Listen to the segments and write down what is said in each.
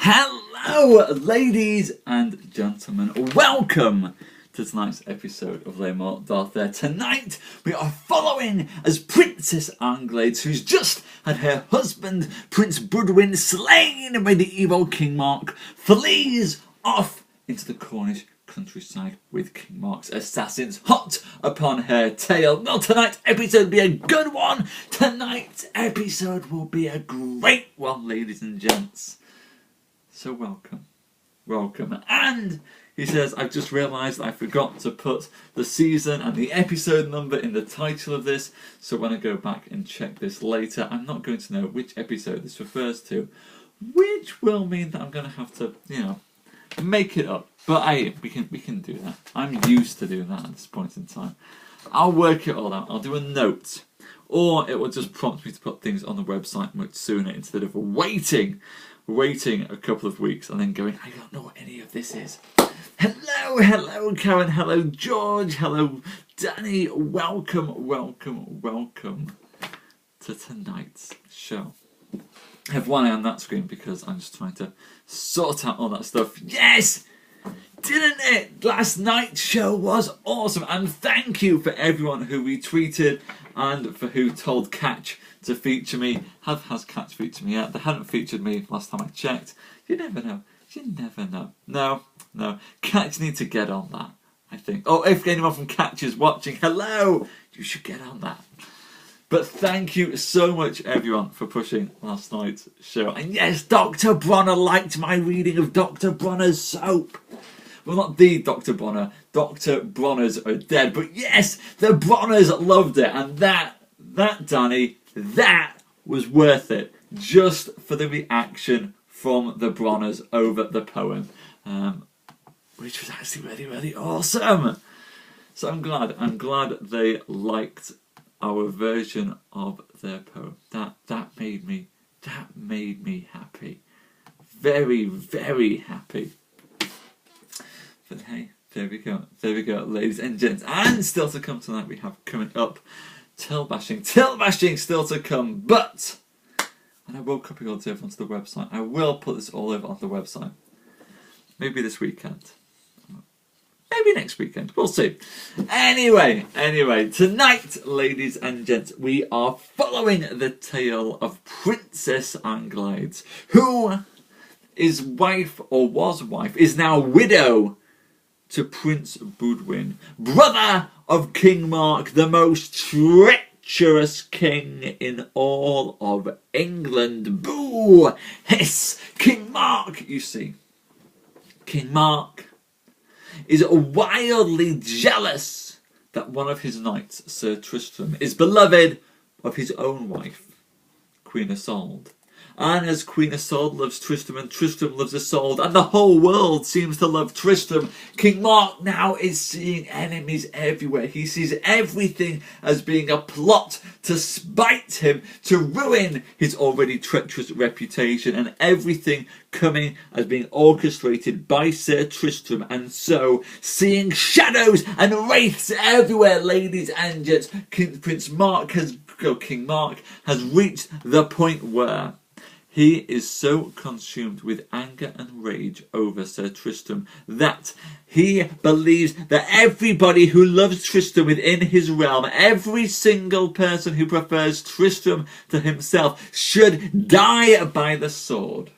Hello, ladies and gentlemen. Welcome to tonight's episode of Le Mort d'Arthur. Tonight we are following as Princess Anglides, who's just had her husband, Prince Budwin, slain by the evil King Mark, flees off into the Cornish countryside with King Mark's assassins hot upon her tail. Will tonight's episode be a good one? Tonight's episode will be a great one, ladies and gents. So welcome. And he says, I've just realised I forgot to put the season and the episode number in the title of this, so when I go back and check this later, I'm not going to know which episode this refers to, which will mean that I'm going to have to, make it up. But we can do that. I'm used to doing that at this point in time. I'll work it all out. I'll do a note. Or it will just prompt me to put things on the website much sooner instead of waiting a couple of weeks and then going, I don't know what any of this is. Hello Karen, hello George, hello Danny, welcome to tonight's show. I have one eye on that screen because I'm just trying to sort out all that stuff. Yes! Didn't it? Last night's show was awesome, and thank you for everyone who retweeted and for who told Catch to feature me. Has Catch featured me yet? They hadn't featured me last time I checked. You never know. No. Catch need to get on that, I think. Oh, if anyone from Catch is watching, hello! You should get on that. But thank you so much, everyone, for pushing last night's show. And yes, Dr. Bronner liked my reading of Dr. Bronner's soap. Well, not the Dr. Bronner. Dr. Bronners are dead. But yes, the Bronners loved it. And that, Danny, that was worth it. Just for the reaction from the Bronners over the poem. Which was actually really, really awesome. So I'm glad they liked our version of their poem. That made me happy. Very, very happy. But hey, there we go, ladies and gents. And still to come tonight, we have coming up Till bashing still to come. But, and I will copy all this over onto the website. I will put this all over onto the website. Maybe this weekend. Maybe next weekend. We'll see. Anyway, tonight, ladies and gents, we are following the tale of Princess Anglides, who is wife, or was wife, is now widow to Prince Budwin, brother of King Mark, the most treacherous king in all of England. Boo! Hiss! King Mark, you see. King Mark is wildly jealous that one of his knights, Sir Tristram, is beloved of his own wife, Queen Isolde. And as Queen Isolde loves Tristram and Tristram loves Isolde, and the whole world seems to love Tristram, King Mark now is seeing enemies everywhere. He sees everything as being a plot to spite him, to ruin his already treacherous reputation, and everything coming as being orchestrated by Sir Tristram. And so, seeing shadows and wraiths everywhere, ladies and gents, King Mark has reached the point where he is so consumed with anger and rage over Sir Tristram that he believes that everybody who loves Tristram within his realm, every single person who prefers Tristram to himself, should die by the sword.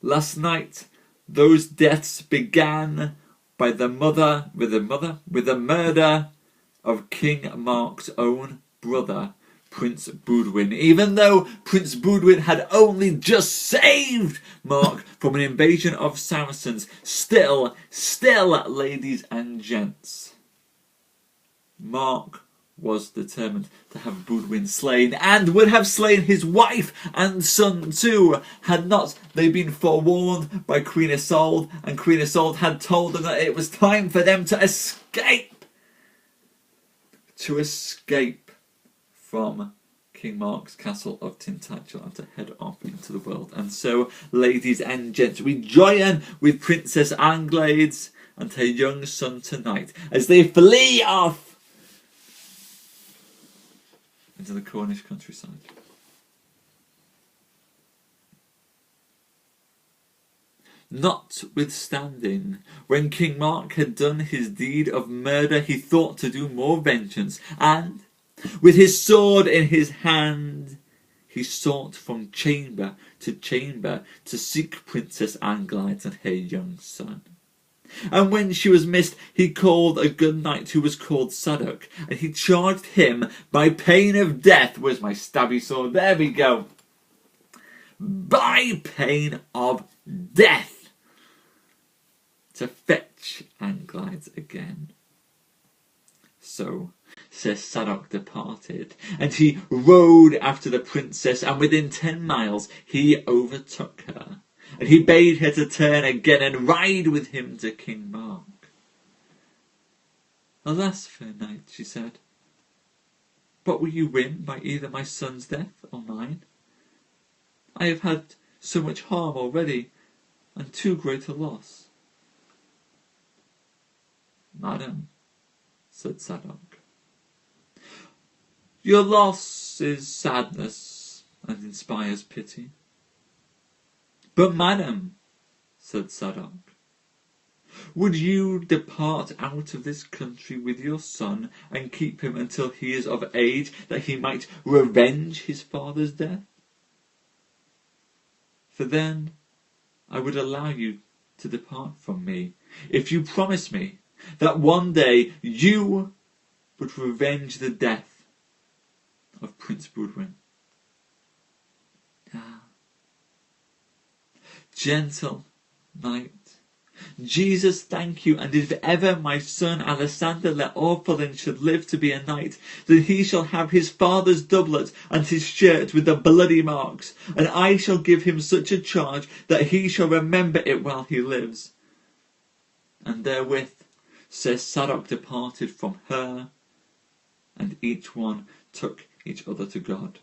Last night, those deaths began by the murder of King Mark's own brother, Prince Budwin, even though Prince Budwin had only just saved Mark from an invasion of Saracens. Still, ladies and gents, Mark was determined to have Budwin slain, and would have slain his wife and son too, had not they been forewarned by Queen Isolde, and Queen Isolde had told them that it was time for them to escape from King Mark's castle of Tintagel and to head off into the world. And so, ladies and gents, we join with Princess Anglides and her young son tonight as they flee off into the Cornish countryside. Notwithstanding, when King Mark had done his deed of murder, he thought to do more vengeance, and, with his sword in his hand, he sought from chamber to seek Princess Anglides and her young son. And when she was missed, he called a good knight who was called Sadok, and he charged him by pain of death. Where's my stabby sword? There we go. By pain of death, to fetch Anglides again. So Sir Sadok departed, and he rode after the princess, and within 10 miles he overtook her, and he bade her to turn again and ride with him to King Mark. Alas, fair knight, she said, what will you win by either my son's death or mine? I have had so much harm already, and too great a loss. Madam, said Sadok, your loss is sadness and inspires pity. But madam, said Sadok, would you depart out of this country with your son and keep him until he is of age, that he might revenge his father's death? For then I would allow you to depart from me, if you promise me that one day you would revenge the death of Prince Boudwin. Ah, gentle knight, Jesus thank you, and if ever my son Alexander le Orphelin should live to be a knight, then he shall have his father's doublet and his shirt with the bloody marks, and I shall give him such a charge that he shall remember it while he lives. And therewith Sir Sadok departed from her, and each one took each other to God.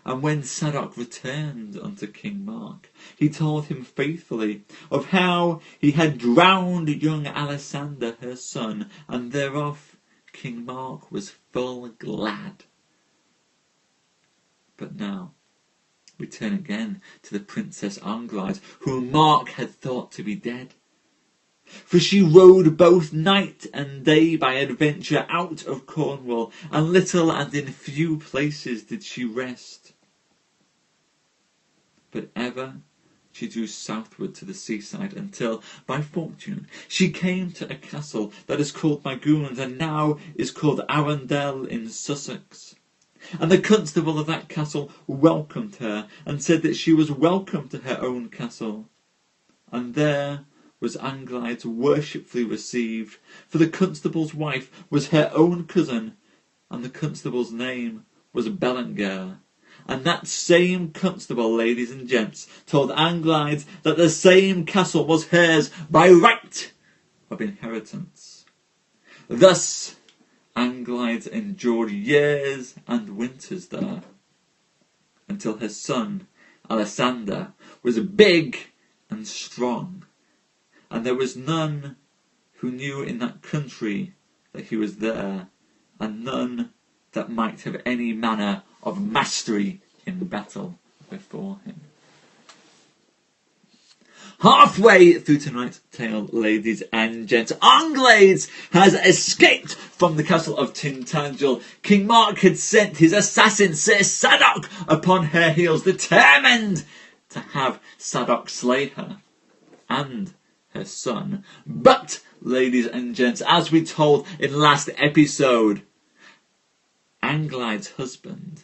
And when Sadok returned unto King Mark, he told him faithfully of how he had drowned young Alexander her son, and thereof King Mark was full glad. But now we turn again to the Princess Anglides, whom Mark had thought to be dead. For she rode both night and day by adventure out of Cornwall, and little and in few places did she rest. But ever she drew southward to the seaside, until, by fortune, she came to a castle that is called Magoons, and now is called Arundel in Sussex. And the constable of that castle welcomed her, and said that she was welcome to her own castle. And there was Anglides worshipfully received, for the constable's wife was her own cousin, and the constable's name was Belengar. And that same constable, ladies and gents, told Anglides that the same castle was hers by right of inheritance. Thus Anglides endured years and winters there, until her son Alexander was big and strong, and there was none who knew in that country that he was there, and none that might have any manner of mastery in battle before him. Halfway through tonight's tale, ladies and gents, Anglides has escaped from the castle of Tintagel. King Mark had sent his assassin Sir Sadok upon her heels, determined to have Sadok slay her and her son. But, ladies and gents, as we told in last episode, Anglides' husband,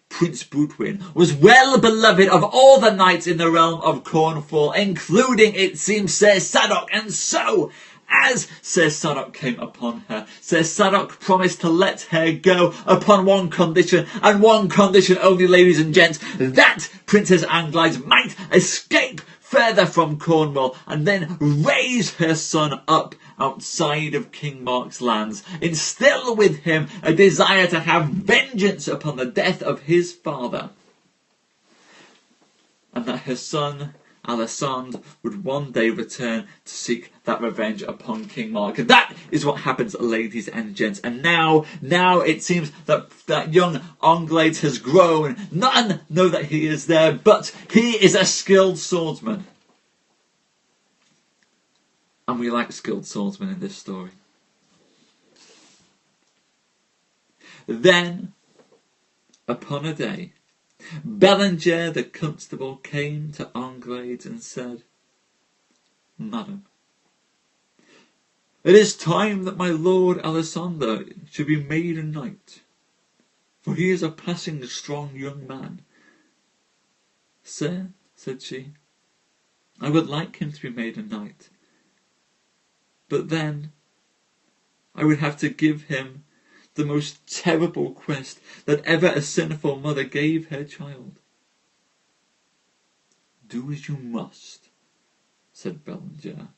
Prince Boudwin, was well beloved of all the knights in the realm of Cornwall, including, it seems, Sir Sadok. And so, as Sir Sadok came upon her, Sir Sadok promised to let her go upon one condition, and one condition only, ladies and gents, that Princess Anglides might escape further from Cornwall, and then raise her son up outside of King Mark's lands, instill with him a desire to have vengeance upon the death of his father, and that her son Alexander would one day return to seek that revenge upon King Mark. That is what happens, ladies and gents. And now it seems that young Anglides has grown. None know that he is there, but he is a skilled swordsman. And we like skilled swordsmen in this story. Then, upon a day, Belanger the constable came to Anglides and said, Madam, it is time that my lord Alessander should be made a knight, for he is a passing strong young man. Sir, said she, I would like him to be made a knight, but then I would have to give him the most terrible quest that ever a sinful mother gave her child. Do as you must, said Belanger,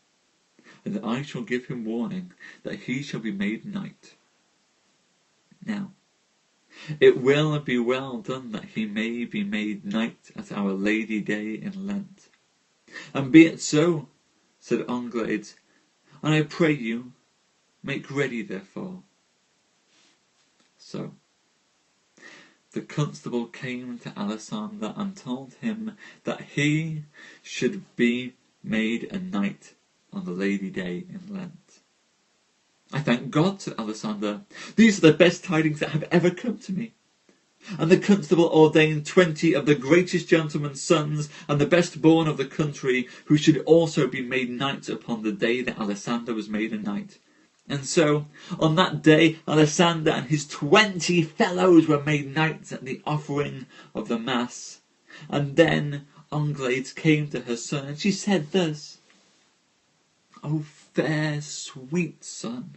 and I shall give him warning that he shall be made knight. Now, it will be well done that he may be made knight at Our Lady Day in Lent. And be it so, said Anglides, and I pray you, make ready therefore. So, the constable came to Alessander and told him that he should be made a knight on the Lady Day in Lent. I thank God, said Alessander. These are the best tidings that have ever come to me. And the constable ordained 20 of the greatest gentlemen's sons and the best born of the country, who should also be made knights upon the day that Alessander was made a knight. And so, on that day, Alessander and his 20 fellows were made knights at the offering of the Mass. And then Anglides came to her son, and she said thus, O fair, sweet son,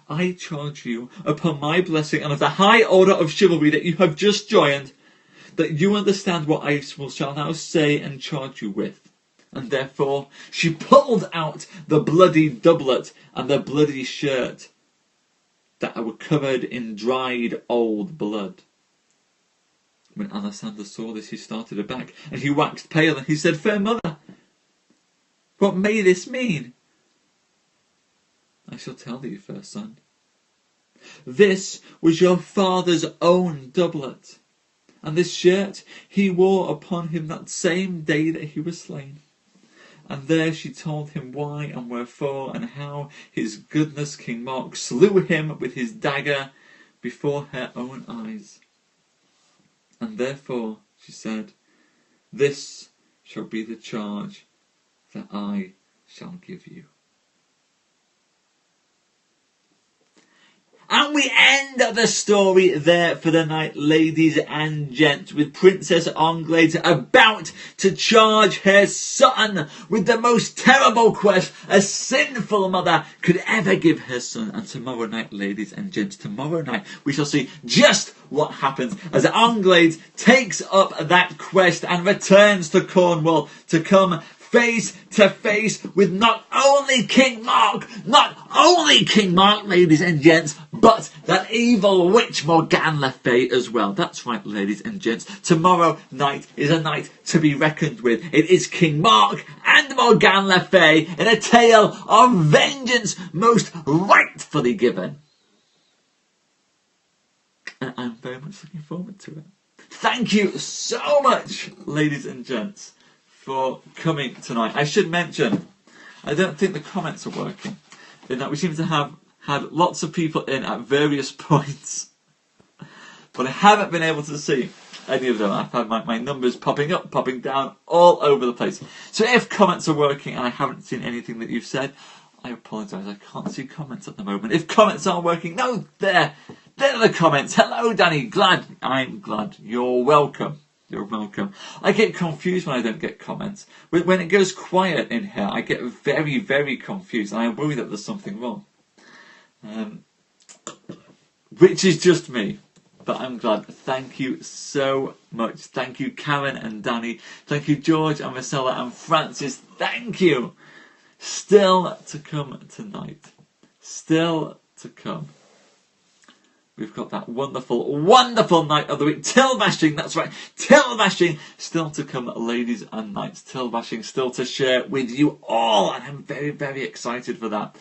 I charge you, upon my blessing and of the high order of chivalry that you have just joined, that you understand what I shall now say and charge you with. And therefore she pulled out the bloody doublet and the bloody shirt that were covered in dried old blood. When Alessander saw this, he started aback, and he waxed pale, and he said, Fair mother, what may this mean? I shall tell thee, fair son. This was your father's own doublet, and this shirt he wore upon him that same day that he was slain. And there she told him why and wherefore, and how his goodness King Mark slew him with his dagger before her own eyes. And therefore, she said, this shall be the charge that I shall give you. And we end the story there for the night, ladies and gents, with Princess Anglides about to charge her son with the most terrible quest a sinful mother could ever give her son. And tomorrow night, ladies and gents, tomorrow night we shall see just what happens as Anglides takes up that quest and returns to Cornwall to come face to face with not only King Mark, ladies and gents, but that evil witch Morgane Le Fay as well. That's right, ladies and gents. Tomorrow night is a night to be reckoned with. It is King Mark and Morgane Le Fay in a tale of vengeance most rightfully given. And I'm very much looking forward to it. Thank you so much, ladies and gents, for coming tonight. I should mention, I don't think the comments are working, in that we seem to have had lots of people in at various points, but I haven't been able to see any of them. I've had my numbers popping up, popping down, all over the place. So if comments are working and I haven't seen anything that you've said, I apologise, I can't see comments at the moment. If comments aren't working, no, there are the comments. Hello, Danny, I'm glad, you're welcome. You're welcome. I get confused when I don't get comments. When it goes quiet in here, I get very, very confused, and I worry that there's something wrong. Which is just me. But I'm glad. Thank you so much. Thank you, Karen and Danny. Thank you, George and Marcella and Francis. Thank you. Still to come tonight. Still to come. We've got that wonderful, wonderful night of the week. Till bashing, that's right. Till bashing still to come, ladies and knights. Till bashing still to share with you all. And I'm very, very excited for that.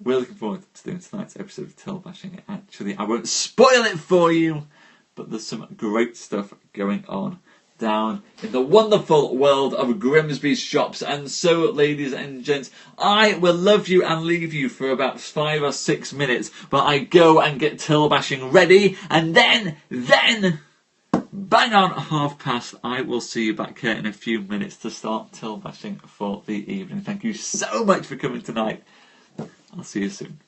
We're looking forward to doing tonight's episode of Till bashing. Actually, I won't spoil it for you, but there's some great stuff going on down in the wonderful world of Grimsby's shops. And so, ladies and gents, I will love you and leave you for about 5 or 6 minutes, but I go and get till bashing ready, and then bang on past, I will see you back here in a few minutes to start till bashing for the evening. Thank you so much for coming tonight. I'll see you soon.